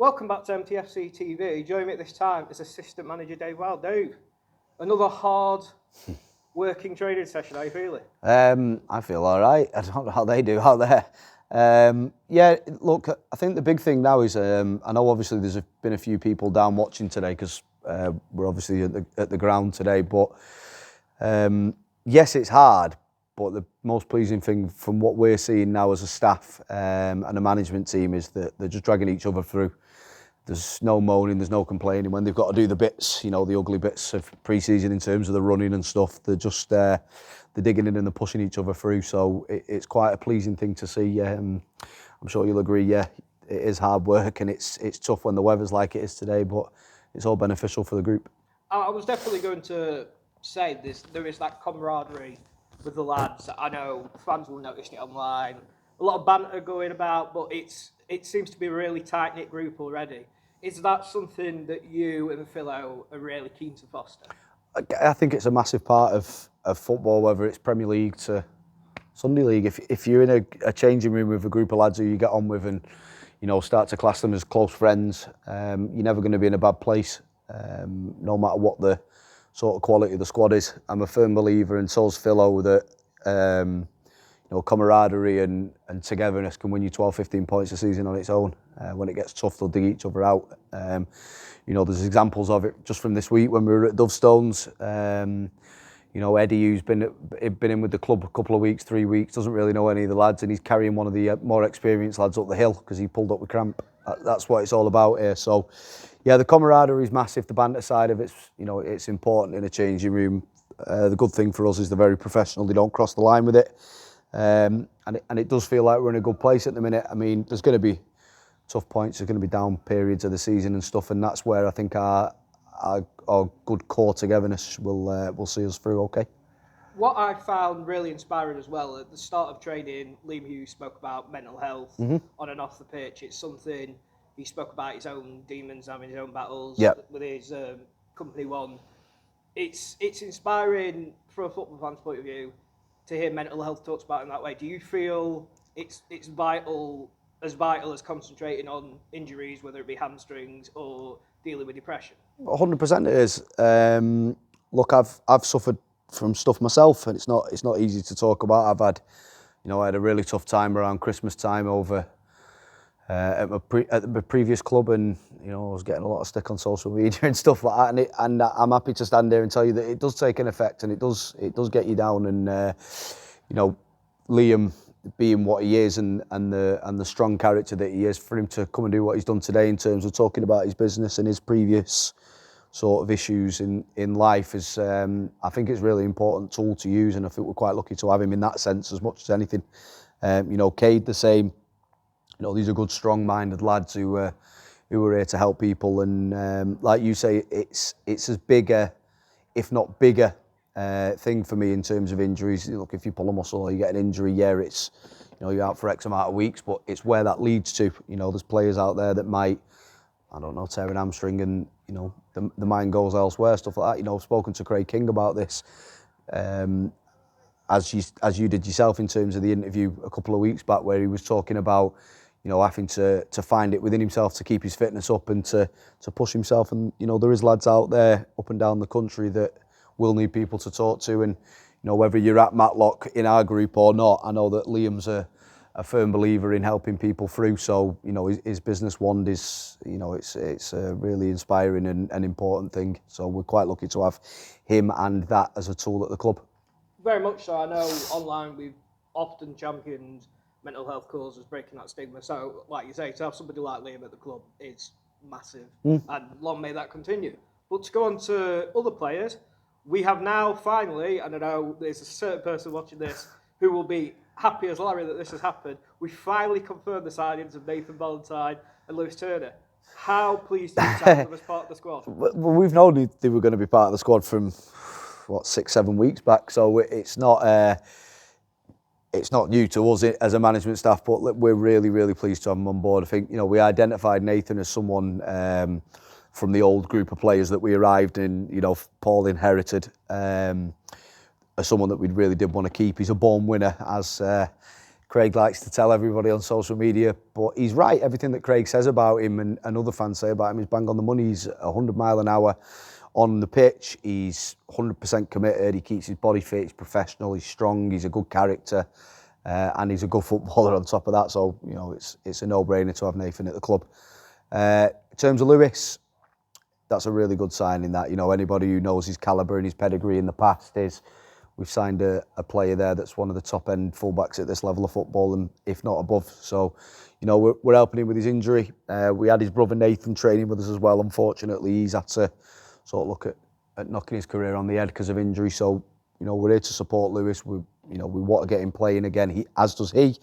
Welcome back to MTFC TV. Joining me at this time is Assistant Manager Dave Wild. Dave, another hard working training session. How are you feeling? I feel all right. I don't know how they do out there. Yeah, look, I think the big thing now is, I know obviously there's been a few people down watching today because we're obviously at the ground today, but yes, it's hard, but the most pleasing thing from what we're seeing now as a staff and a management team is that they're just dragging each other through. There's no moaning, there's no complaining. When they've got to do the bits, the ugly bits of pre-season in terms of the running and stuff, they're just they're digging in and they're pushing each other through. So it's quite a pleasing thing to see. I'm sure you'll agree. Yeah, it is hard work and it's tough when the weather's like it is today, but it's all beneficial for the group. I was definitely going to say this. There is that camaraderie with the lads. I know fans will notice it online. A lot of banter going about, but it seems to be a really tight-knit group already. Is that something that you and Philo are really keen to foster? I think it's a massive part of football, whether it's Premier League to Sunday League. If you're in a changing room with a group of lads who you get on with and start to class them as close friends, you're never going to be in a bad place, no matter what the sort of quality of the squad is. I'm a firm believer, and so's Philo, that camaraderie and togetherness can win you 12, 15 points a season on its own. When it gets tough, they'll dig each other out. There's examples of it just from this week when we were at Dovestones. Eddie, who's been in with the club a couple of weeks, 3 weeks, doesn't really know any of the lads, and he's carrying one of the more experienced lads up the hill because he pulled up with cramp. That's what it's all about here. So, yeah, the camaraderie is massive. The banter side of it's important in a changing room. The good thing for us is they're very professional. They don't cross the line with it. And it does feel like we're in a good place at the minute. I mean, there's going to be tough points, there's going to be down periods of the season and stuff, and that's where I think our good core togetherness will see us through okay. What I found really inspiring as well, at the start of training, Liam Hughes spoke about mental health on and off the pitch. It's something he spoke about, his own demons, having his own battles with his company one. It's inspiring from a football fan's point of view to hear mental health talked about in that way. Do you feel it's vital as concentrating on injuries, whether it be hamstrings or dealing with depression? 100% it is. Look, I've suffered from stuff myself, and it's not easy to talk about. I've had, I had a really tough time around Christmas time over at my previous club, and I was getting a lot of stick on social media and stuff like that. And I'm happy to stand there and tell you that it does take an effect, and it does get you down. And Liam, being what he is and the strong character that he is, for him to come and do what he's done today in terms of talking about his business and his previous sort of issues in life is, I think it's a really important tool to use, and I think we're quite lucky to have him in that sense as much as anything. Cade the same. These are good, strong-minded lads who are here to help people, and like you say, it's as big a, if not bigger, thing for me in terms of injuries. Look, if you pull a muscle or you get an injury, it's you're out for X amount of weeks, but it's where that leads to. There's players out there that might, I don't know, tear an hamstring and the mind goes elsewhere, stuff like that. I've spoken to Craig King about this, as you did yourself in terms of the interview a couple of weeks back, where he was talking about having to find it within himself to keep his fitness up and to push himself. And there is lads out there up and down the country that will need people to talk to, and whether you're at Matlock in our group or not, I know that Liam's a firm believer in helping people through. So his business wand is it's a really inspiring and important thing. So we're quite lucky to have him and that as a tool at the club. Very much so. I know online we've often championed mental health causes, breaking that stigma. So, like you say, to have somebody like Liam at the club is massive, and long may that continue. But to go on to other players, we have now finally, and I know there's a certain person watching this who will be happy as Larry that this has happened, we finally confirmed the signings of Nathan Valentine and Lewis Turner. How pleased are you to have them as part of the squad? Well, we've known they were going to be part of the squad from 6-7 weeks back, so it's not new to us as a management staff, but we're really, really pleased to have him on board. I think, we identified Nathan as someone from the old group of players that we arrived in, Paul inherited, as someone that we really did want to keep. He's a born winner, as Craig likes to tell everybody on social media, but he's right. Everything that Craig says about him and other fans say about him is bang on the money. He's 100 mile an hour on the pitch. He's 100% committed. He keeps his body fit. He's professional. He's strong. He's a good character, and he's a good footballer on top of that. So it's a no-brainer to have Nathan at the club. In terms of Lewis, that's a really good signing. That anybody who knows his calibre and his pedigree in the past is. We've signed a player there that's one of the top end fullbacks at this level of football, and if not above. So, we're helping him with his injury. We had his brother Nathan training with us as well. Unfortunately, he's had to sort of look at knocking his career on the head because of injury. So, we're here to support Lewis. We want to get him playing again. As does he,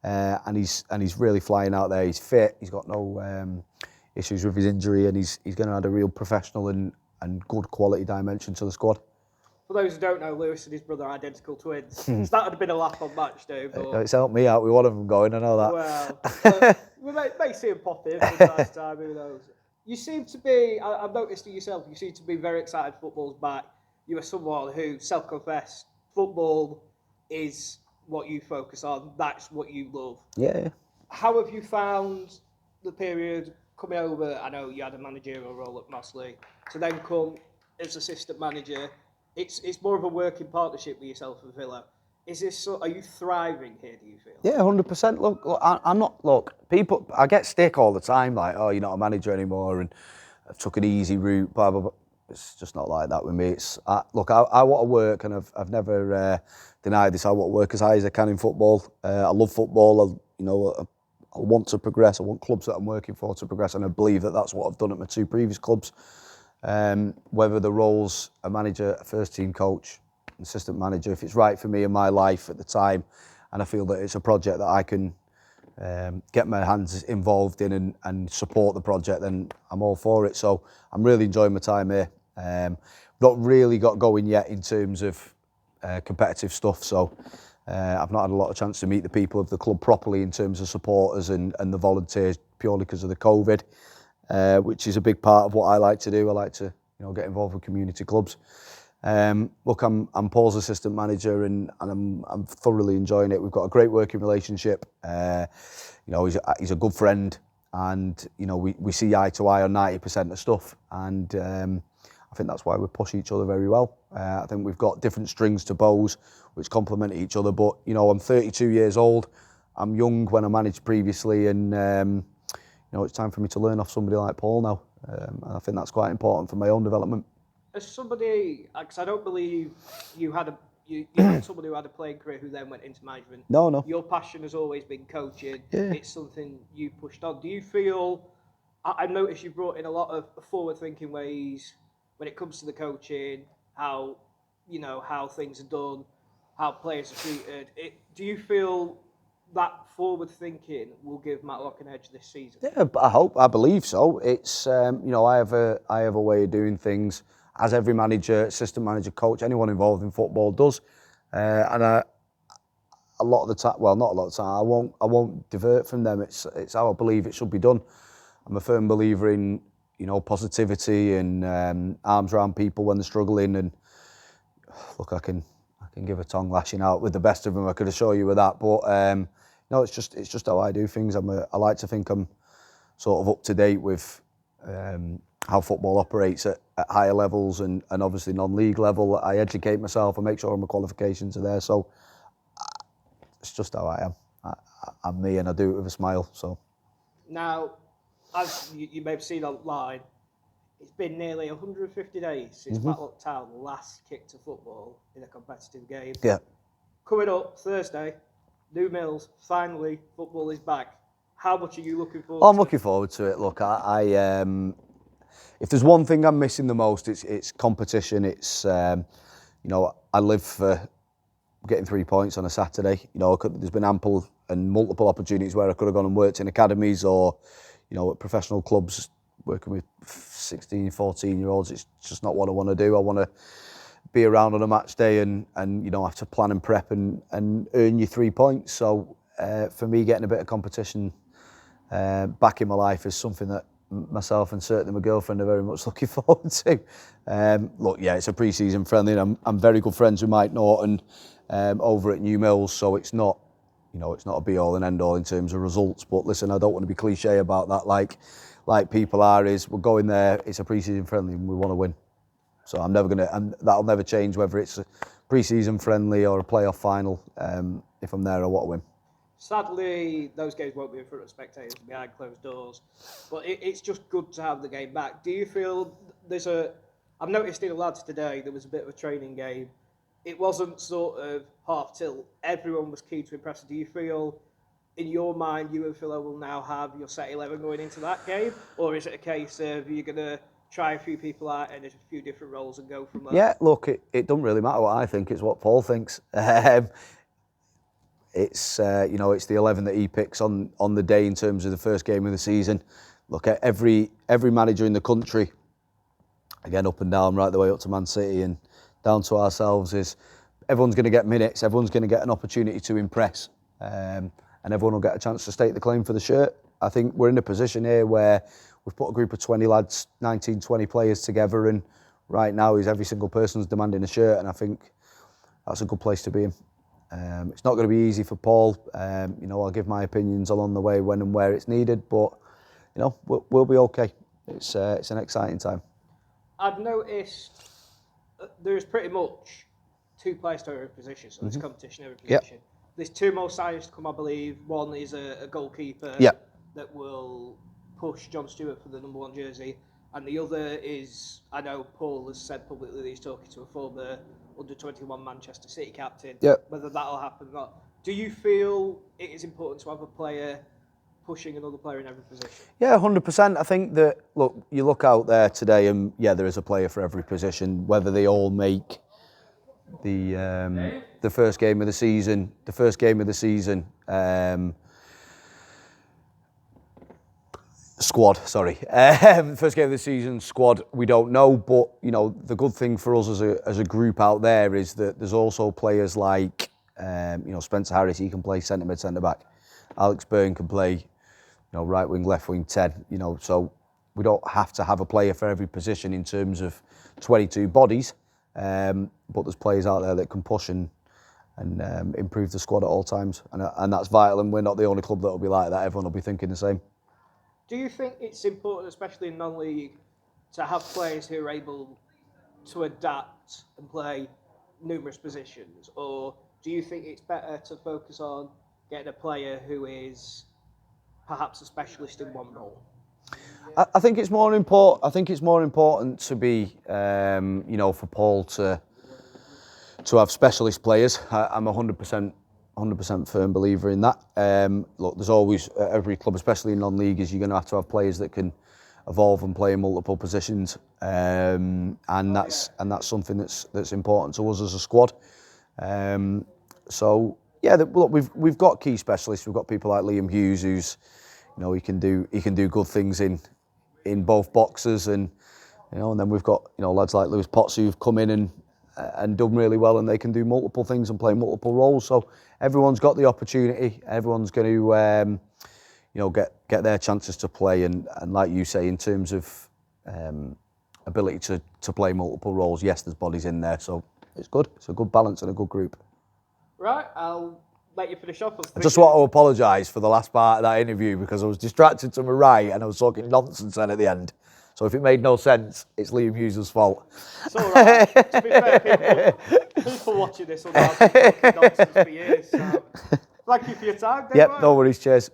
and he's really flying out there. He's fit. He's got no issues with his injury, and he's going to add a real professional and good quality dimension to the squad. For those who don't know, Lewis and his brother are identical twins. So that would have been a laugh on match day. But it's helped me out with one of them going, I know that. Well, we may see him pop in from time to time, who knows. You seem to be, I've noticed it yourself, you seem to be very excited football's back. You are someone who, self-confessed, football is what you focus on, that's what you love. Yeah. How have you found the period coming over? I know you had a managerial role at Mossley, to then come as assistant manager. It's more of a working partnership with yourself and Villa. Are you thriving here, do you feel? Yeah, 100%. Look, I'm not, people, I get stick all the time, like, oh, you're not a manager anymore, and I've took an easy route, blah, blah, blah. It's just not like that with me. I want to work, and I've never denied this. I want to work as high as I can in football. I love football. I want to progress. I want clubs that I'm working for to progress, and I believe that that's what I've done at my two previous clubs. Whether the role's a manager, a first team coach, assistant manager, if it's right for me in my life at the time, and I feel that it's a project that I can get my hands involved in and support the project, then I'm all for it. So I'm really enjoying my time here. Not really got going yet in terms of competitive stuff, so I've not had a lot of chance to meet the people of the club properly in terms of supporters and the volunteers, purely because of the COVID. Which is a big part of what I like to do. I like to, get involved with community clubs. Look, I'm Paul's assistant manager, and I'm thoroughly enjoying it. We've got a great working relationship. He's a good friend, and we see eye to eye on 90% of stuff. And I think that's why we push each other very well. I think we've got different strings to bows, which complement each other. But I'm 32 years old. I'm young when I managed previously, and it's time for me to learn off somebody like Paul now. And I think that's quite important for my own development. As somebody, because I don't believe you had somebody who had a playing career who then went into management. No. Your passion has always been coaching. Yeah. It's something you pushed on. Do you feel, I've noticed you brought in a lot of forward-thinking ways when it comes to the coaching, how things are done, how players are treated. Do you feel that forward thinking will give Matlock an edge this season? Yeah, I believe so. It's I have a way of doing things, as every manager, assistant manager, coach, anyone involved in football does. And a lot of the time, well, not a lot of the time, I won't divert from them. It's how I believe it should be done. I'm a firm believer in positivity and arms around people when they're struggling. And look, I can give a tongue lashing out with the best of them. I could assure you of that. But no, it's just how I do things. I like to think I'm sort of up to date with how football operates at higher levels and obviously non-league level. I educate myself. I make sure all my qualifications are there. So it's just how I am. I'm me, and I do it with a smile. So now, as you may have seen online, it's been nearly 150 days since Matlock Town last kicked a football in a competitive game. Yeah. Coming up Thursday, New Mills, finally, football is back. How much are you looking forward to it? I'm looking forward to it. Look, I if there's one thing I'm missing the most, it's competition. It's, I live for getting 3 points on a Saturday. There's been ample and multiple opportunities where I could have gone and worked in academies or, at professional clubs, working with 16, 14-year-olds. It's just not what I want to do. I want to be around on a match day and have to plan and prep and earn your 3 points. So for me, getting a bit of competition back in my life is something that myself and certainly my girlfriend are very much looking forward to. Look, yeah, it's a pre-season friendly, and I'm very good friends with Mike Norton over at New Mills, so it's not it's not a be all and end all in terms of results. But listen, I don't want to be cliche about that. Like people are. Is we're going there. It's a pre-season friendly, and we want to win. So I'm never gonna, and that'll never change whether it's a pre-season friendly or a playoff final. If I'm there, I want to win. Sadly, those games won't be in front of spectators, behind closed doors. But it's just good to have the game back. Do you feel I've noticed in the lads today, there was a bit of a training game. It wasn't sort of half tilt. Everyone was keen to impress. Do you feel, in your mind, you and Philo will now have your set 11 going into that game? Or is it a case of you're going to try a few people out and there's a few different roles and go from there? Yeah, look, it doesn't really matter what I think. It's what Paul thinks. It's it's the 11 that he picks on the day in terms of the first game of the season. Look, at every manager in the country, again up and down, right the way up to Man City and down to ourselves, is everyone's going to get minutes, everyone's going to get an opportunity to impress, and everyone will get a chance to stake the claim for the shirt. I think we're in a position here where we've put a group of 20 lads, 19, 20 players together, and right now is every single person's demanding a shirt, and I think that's a good place to be in. It's not going to be easy for Paul. I'll give my opinions along the way when and where it's needed, but we'll be okay. It's an exciting time. I've noticed there's pretty much 2 players to every position, so there's competition every position. Yep. There's 2 more signings to come, I believe. One is a goalkeeper that will push John Stewart for the number 1 jersey, and the other is, I know Paul has said publicly that he's talking to a former under-21 Manchester City captain. Yep. Whether that'll happen or not. Do you feel it is important to have a player pushing another player in every position? Yeah, 100%. I think that, look, you look out there today and, there is a player for every position, whether they all make the first game of the season. Squad, sorry. First game of the season squad, we don't know, but the good thing for us as a group out there is that there's also players like Spencer Harris. He can play centre mid, centre back. Alex Byrne can play right wing, left wing, 10. So we don't have to have a player for every position in terms of 22 bodies, but there's players out there that can push and improve the squad at all times, and that's vital. And we're not the only club that will be like that. Everyone will be thinking the same. Do you think it's important, especially in non-league, to have players who are able to adapt and play numerous positions? Or do you think it's better to focus on getting a player who is perhaps a specialist in one role? I think it's more important to be, for Paul to have specialist players. I'm 100% firm believer in that. Look, there's always, every club, especially in non-league, you're going to have players that can evolve and play in multiple positions, and that's something that's important to us as a squad. Look, we've got key specialists. We've got people like Liam Hughes, who's he can do good things in both boxes, and then we've got lads like Lewis Potts who've come in and done really well, and they can do multiple things and play multiple roles. So everyone's got the opportunity. Everyone's going to, get their chances to play. And like you say, in terms of ability to play multiple roles, yes, there's bodies in there. So it's good. It's a good balance and a good group. Right, I'll let you finish off. I just want to apologise for the last part of that interview because I was distracted to my right and I was talking nonsense then at the end. So if it made no sense, it's Liam Hughes' fault. It's all right. To be fair, people watching this will know I've been talking nonsense for years. So thank you for your time. Yep, no worries. Cheers.